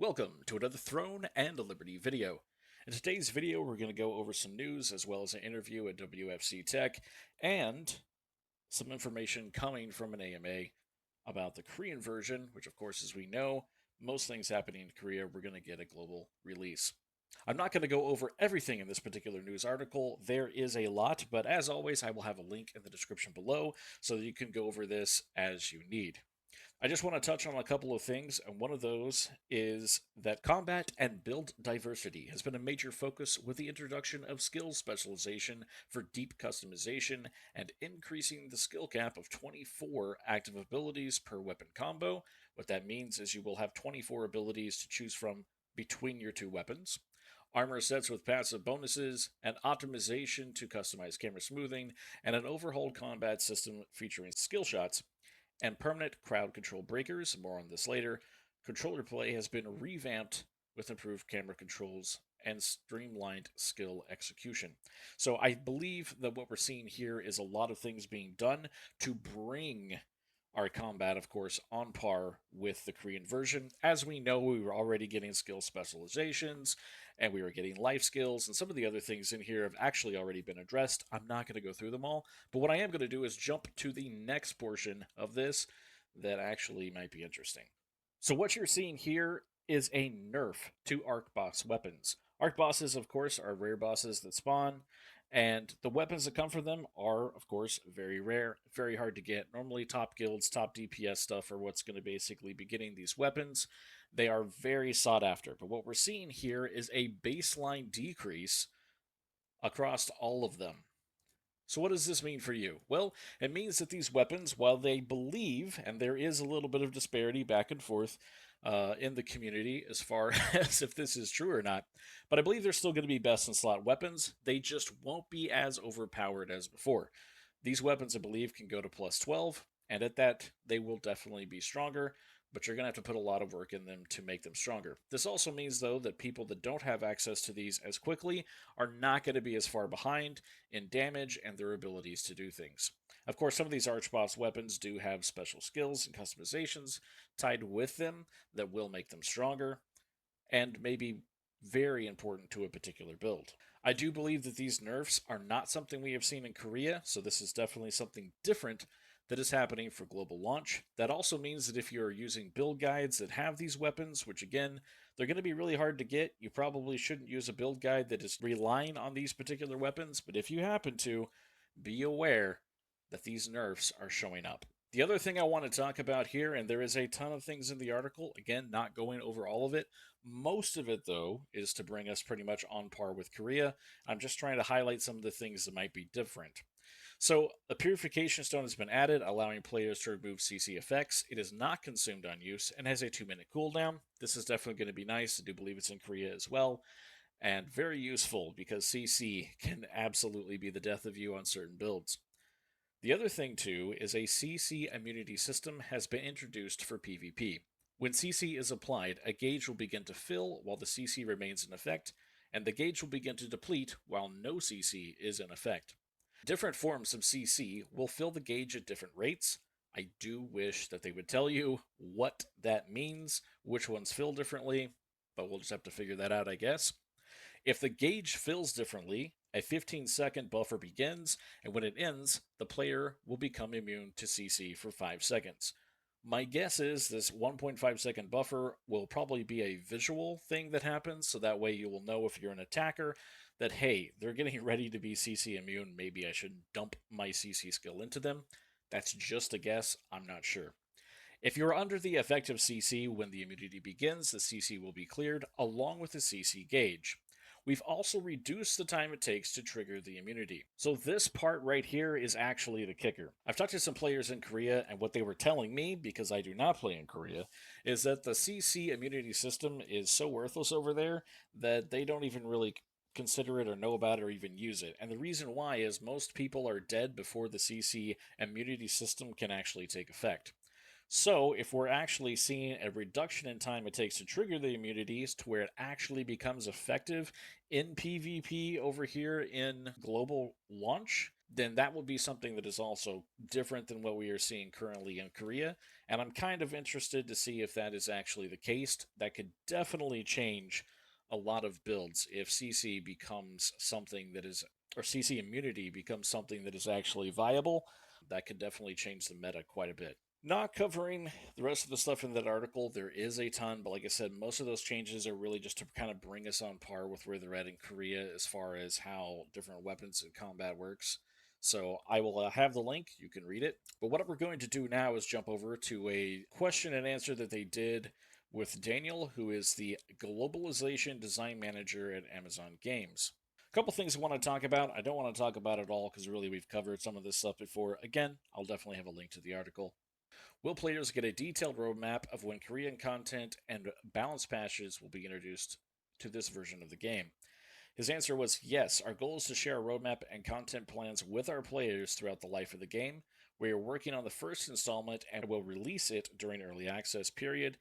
Welcome to another Throne and Liberty video. In today's video, we're going to go over some news as well as an interview at WFC Tech and some information coming from an AMA about the Korean version, which, of course, as we know, most things happening in Korea, we're going to get a global release. I'm not going to go over everything in this particular news article. There is a lot, but as always, I will have a link in the description below so that you can go over this as you need. I just want to touch on a couple of things, and one of those is that combat and build diversity has been a major focus with the introduction of skill specialization for deep customization and increasing the skill cap of 24 active abilities per weapon combo. What that means is you will have 24 abilities to choose from between your two weapons. Armor sets with passive bonuses, and optimization to customize camera smoothing, and an overhauled combat system featuring skill shots and permanent crowd control breakers. More on this later. Controller play has been revamped with improved camera controls and streamlined skill execution. So I believe that what we're seeing here is a lot of things being done to bring our combat, of course, on par with the Korean version. As we know, we were already getting skill specializations and we were getting life skills, and some of the other things in here have actually already been addressed. I'm not going to go through them all, but what I am going to do is jump to the next portion of this that actually might be interesting. So, what you're seeing here is a nerf to arc boss weapons. Arc bosses, of course, are rare bosses that spawn, and the weapons that come from them are, of course, very rare, very hard to get. Normally, top guilds, top DPS stuff are what's going to basically be getting these weapons. They are very sought after. But what we're seeing here is a baseline decrease across all of them. So, what does this mean for you? Well, it means that these weapons, while they believe, and there is a little bit of disparity back and forth in the community as far as if this is true or not, but I believe they're still going to be best in slot weapons. They just won't be as overpowered as before. These weapons, I believe, can go to plus 12, and at that, they will definitely be stronger, but you're going to have to put a lot of work in them to make them stronger. This also means, though, that people that don't have access to these as quickly are not going to be as far behind in damage and their abilities to do things. Of course, some of these Archboss weapons do have special skills and customizations tied with them that will make them stronger and maybe very important to a particular build. I do believe that these nerfs are not something we have seen in Korea, so this is definitely something different that is happening for global launch. That also means that if you're using build guides that have these weapons, which again, they're going to be really hard to get, you probably shouldn't use a build guide that is relying on these particular weapons, but if you happen to, be aware that these nerfs are showing up. The other thing I want to talk about here, and there is a ton of things in the article, again, not going over all of it. Most of it, though, is to bring us pretty much on par with Korea. I'm just trying to highlight some of the things that might be different. So, a purification stone has been added, allowing players to remove CC effects. It is not consumed on use and has a 2-minute cooldown. This is definitely going to be nice. I do believe it's in Korea as well. And very useful because CC can absolutely be the death of you on certain builds. The other thing, too, is a CC immunity system has been introduced for PvP. When CC is applied, a gauge will begin to fill while the CC remains in effect, and the gauge will begin to deplete while no CC is in effect. Different forms of CC will fill the gauge at different rates. I do wish that they would tell you what that means, which ones fill differently, but we'll just have to figure that out, I guess. If the gauge fills differently, a 15-second buffer begins, and when it ends, the player will become immune to CC for 5 seconds. My guess is this 1.5-second buffer will probably be a visual thing that happens, so that way you will know if you're an attacker that, hey, they're getting ready to be CC immune, maybe I should dump my CC skill into them. That's just a guess, I'm not sure. If you're under the effect of CC when the immunity begins, the CC will be cleared along with the CC gauge. We've also reduced the time it takes to trigger the immunity. So this part right here is actually the kicker. I've talked to some players in Korea, and what they were telling me, because I do not play in Korea, is that the CC immunity system is so worthless over there that they don't even really consider it or know about it or even use it. And the reason why is most people are dead before the CC immunity system can actually take effect. So, if we're actually seeing a reduction in time it takes to trigger the immunities to where it actually becomes effective in PvP over here in global launch, then that will be something that is also different than what we are seeing currently in Korea. And I'm kind of interested to see if that is actually the case. That could definitely change a lot of builds if CC becomes something that is, or CC immunity becomes something that is actually viable. That could definitely change the meta quite a bit. Not covering the rest of the stuff in that article, there is a ton, but like I said, most of those changes are really just to kind of bring us on par with where they're at in Korea as far as how different weapons and combat works. So I will have the link, you can read it. But what we're going to do now is jump over to a question and answer that they did with Daniel, who is the Globalization Design Manager at Amazon Games. A couple things I want to talk about. I don't want to talk about it all because really we've covered some of this stuff before. Again, I'll definitely have a link to the article. Will players get a detailed roadmap of when Korean content and balance patches will be introduced to this version of the game? His answer was yes. Our goal is to share a roadmap and content plans with our players throughout the life of the game. We are working on the first installment and will release it during early access period.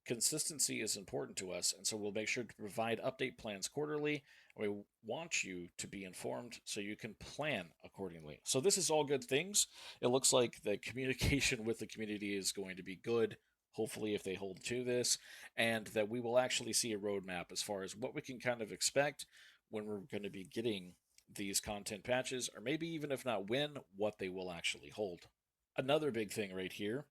Consistency is important to us, and so we'll make sure to provide update plans quarterly. We want you to be informed so you can plan accordingly. So this is all good things. It looks like the communication with the community is going to be good, hopefully if they hold to this, and that we will actually see a roadmap as far as what we can kind of expect when we're going to be getting these content patches, or maybe even if not when, what they will actually hold. Another big thing right here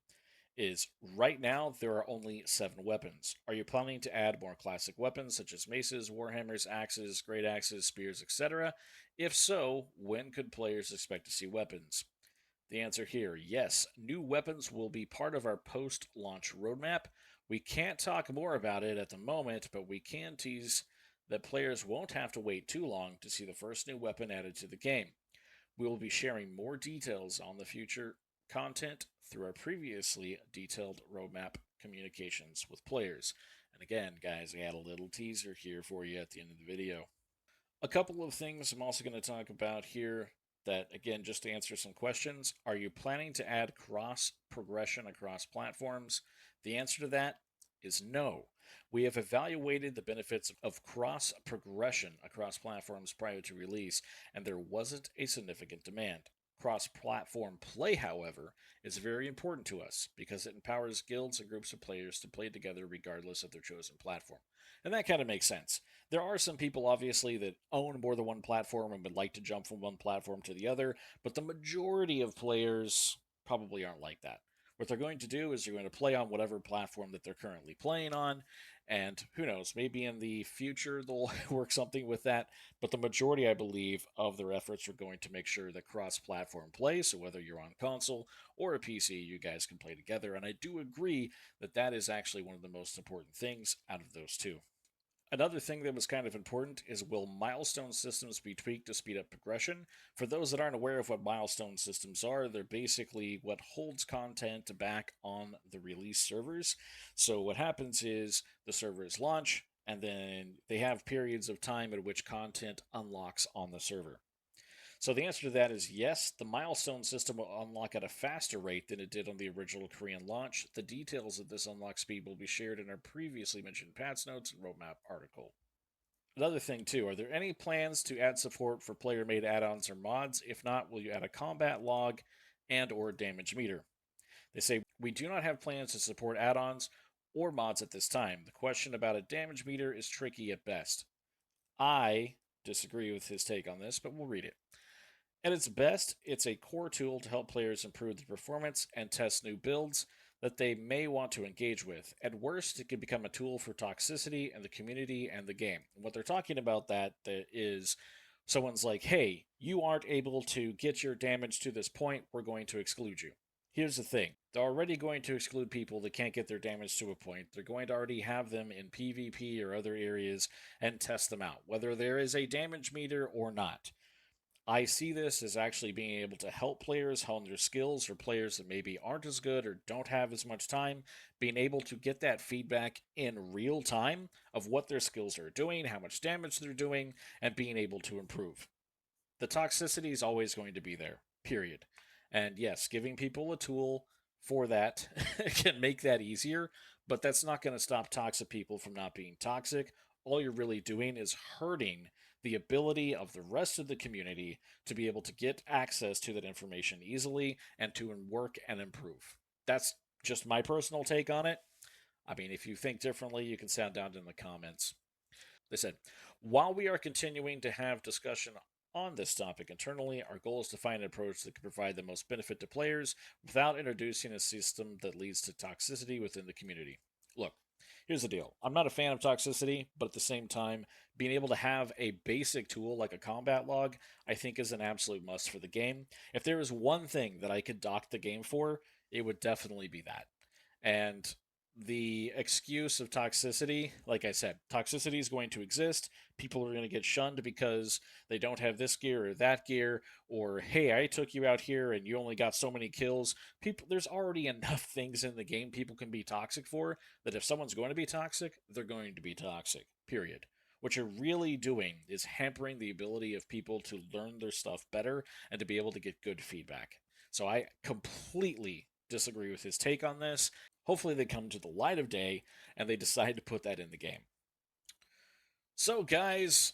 is right now there are only 7 weapons. Are you planning to add more classic weapons such as maces, warhammers, axes, great axes, spears, etc.? If so, when could players expect to see weapons? The answer here, yes. New weapons will be part of our post-launch roadmap. We can't talk more about it at the moment, but we can tease that players won't have to wait too long to see the first new weapon added to the game. We will be sharing more details on the future content through our previously detailed roadmap communications with players. And again, guys, I had a little teaser here for you at the end of the video. A couple of things I'm also going to talk about here that, again, just to answer some questions. Are you planning to add cross progression across platforms? The answer to that is no. We have evaluated the benefits of cross progression across platforms prior to release, and there wasn't a significant demand. Cross platform play, however, is very important to us because it empowers guilds and groups of players to play together regardless of their chosen platform. And that kind of makes sense. There are some people, obviously, that own more than one platform and would like to jump from one platform to the other, but the majority of players probably aren't like that. What they're going to do is they're going to play on whatever platform that they're currently playing on, and who knows, maybe in the future they'll work something with that. But the majority, I believe, of their efforts are going to make sure that cross platform play, so whether you're on console or a PC, you guys can play together. And I do agree that that is actually one of the most important things out of those two. Another thing that was kind of important is, will milestone systems be tweaked to speed up progression? For those that aren't aware of what milestone systems are, they're basically what holds content back on the release servers. So what happens is the servers launch, and then they have periods of time at which content unlocks on the server. So the answer to that is yes, the milestone system will unlock at a faster rate than it did on the original Korean launch. The details of this unlock speed will be shared in our previously mentioned patch notes and roadmap article. Another thing too, are there any plans to add support for player-made add-ons or mods? If not, will you add a combat log and or damage meter? They say, we do not have plans to support add-ons or mods at this time. The question about a damage meter is tricky at best. I disagree with his take on this, but we'll read it. At its best, it's a core tool to help players improve their performance and test new builds that they may want to engage with. At worst, it can become a tool for toxicity in the community and the game. And what they're talking about that is someone's like, hey, you aren't able to get your damage to this point, we're going to exclude you. Here's the thing. They're already going to exclude people that can't get their damage to a point. They're going to already have them in PvP or other areas and test them out, whether there is a damage meter or not. I see this as actually being able to help players hone their skills, or players that maybe aren't as good or don't have as much time, being able to get that feedback in real time of what their skills are doing, how much damage they're doing, and being able to improve. The toxicity is always going to be there, period. And yes, giving people a tool for that can make that easier, but that's not going to stop toxic people from not being toxic. All you're really doing is hurting the ability of the rest of the community to be able to get access to that information easily and to work and improve. That's just my personal take on it. I mean, if you think differently, you can sound down in the comments. They said, while we are continuing to have discussion on this topic internally, our goal is to find an approach that can provide the most benefit to players without introducing a system that leads to toxicity within the community. Look, here's the deal. I'm not a fan of toxicity, but at the same time, being able to have a basic tool like a combat log, I think is an absolute must for the game. If there is one thing that I could dock the game for, it would definitely be that. And the excuse of toxicity, like I said, toxicity is going to exist. People are going to get shunned because they don't have this gear or that gear, or hey, I took you out here and you only got so many kills. People, there's already enough things in the game people can be toxic for that if someone's going to be toxic, they're going to be toxic. Period. What you're really doing is hampering the ability of people to learn their stuff better and to be able to get good feedback. So I completely disagree with his take on this. Hopefully, they come to the light of day and they decide to put that in the game. So, guys,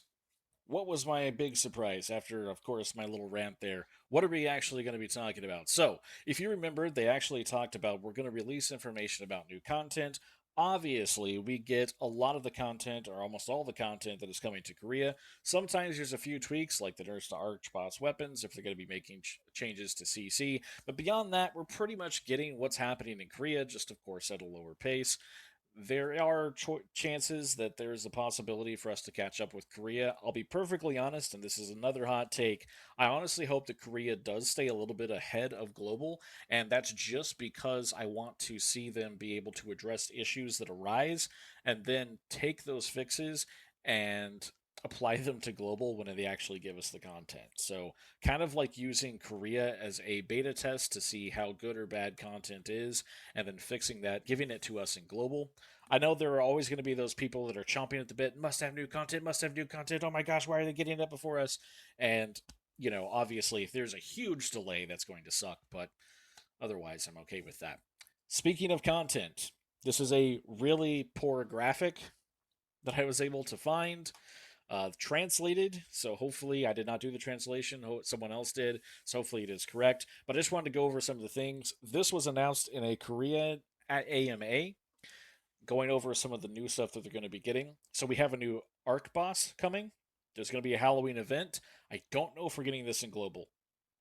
what was my big surprise after, of course, my little rant there? What are we actually going to be talking about? So, if you remember, they actually talked about we're going to release information about new content. Obviously, we get a lot of the content, or almost all the content that is coming to Korea. Sometimes there's a few tweaks, like the nerfs to Arch Boss weapons, if they're going to be making changes to CC. But beyond that, we're pretty much getting what's happening in Korea, just of course at a lower pace. There are chances that there's a possibility for us to catch up with Korea. I'll be perfectly honest, and this is another hot take. I honestly hope that Korea does stay a little bit ahead of global, and that's just because I want to see them be able to address issues that arise and then take those fixes and apply them to global when they actually give us the content. So, kind of like using Korea as a beta test to see how good or bad content is, and then fixing that, giving it to us in global. I know there are always going to be those people that are chomping at the bit, must have new content, must have new content. Oh my gosh, why are they getting it before us? And, obviously, if there's a huge delay, that's going to suck, but otherwise, I'm okay with that. Speaking of content, this is a really poor graphic that I was able to find translated. So hopefully I did not do the translation. Someone else did. So hopefully it is correct. But I just wanted to go over some of the things. This was announced in a Korea at AMA, going over some of the new stuff that they're going to be getting. So we have a new Arc Boss coming. There's going to be a Halloween event. I don't know if we're getting this in global.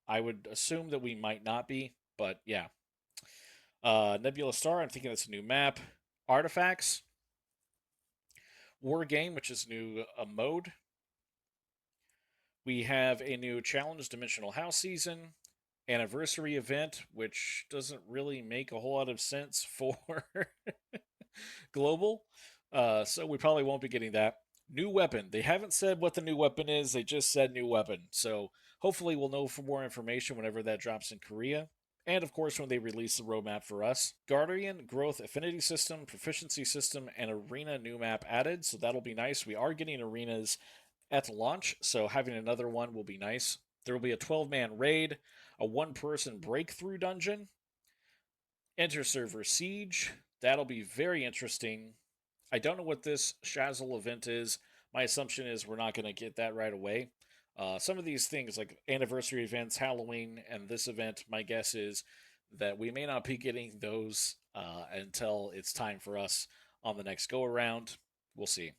I would assume that we might not be, but yeah. Nebula Star, I'm thinking that's a new map. Artifacts, War Game, which is new mode. We have a new Challenge Dimensional House season, anniversary event, which doesn't really make a whole lot of sense for global. So we probably won't be getting that. New weapon. They haven't said what the new weapon is. They just said new weapon. So hopefully we'll know for more information whenever that drops in Korea. And of course, when they release the roadmap for us, Guardian Growth Affinity System, Proficiency System, and Arena new map added. So that'll be nice. We are getting arenas at launch, so having another one will be nice. There will be a 12-man raid, a one-person breakthrough dungeon, inter-server siege. That'll be very interesting. I don't know what this Shazzle event is. My assumption is we're not going to get that right away. Some of these things, like anniversary events, Halloween, and this event, my guess is that we may not be getting those until it's time for us on the next go-around. We'll see.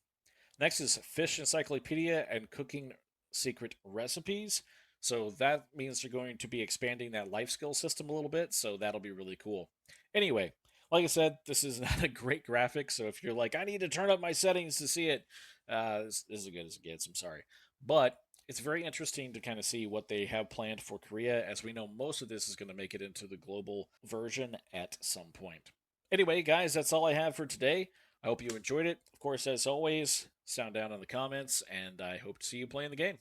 Next is Fish Encyclopedia and Cooking Secret Recipes. So that means they're going to be expanding that life skill system a little bit, so that'll be really cool. Anyway, like I said, this is not a great graphic, so if you're like, I need to turn up my settings to see it, this is as good as it gets, I'm sorry. But it's very interesting to kind of see what they have planned for Korea, as we know most of this is going to make it into the global version at some point. Anyway, guys, that's all I have for today. I hope you enjoyed it. Of course, as always, sound down in the comments, and I hope to see you playing the game.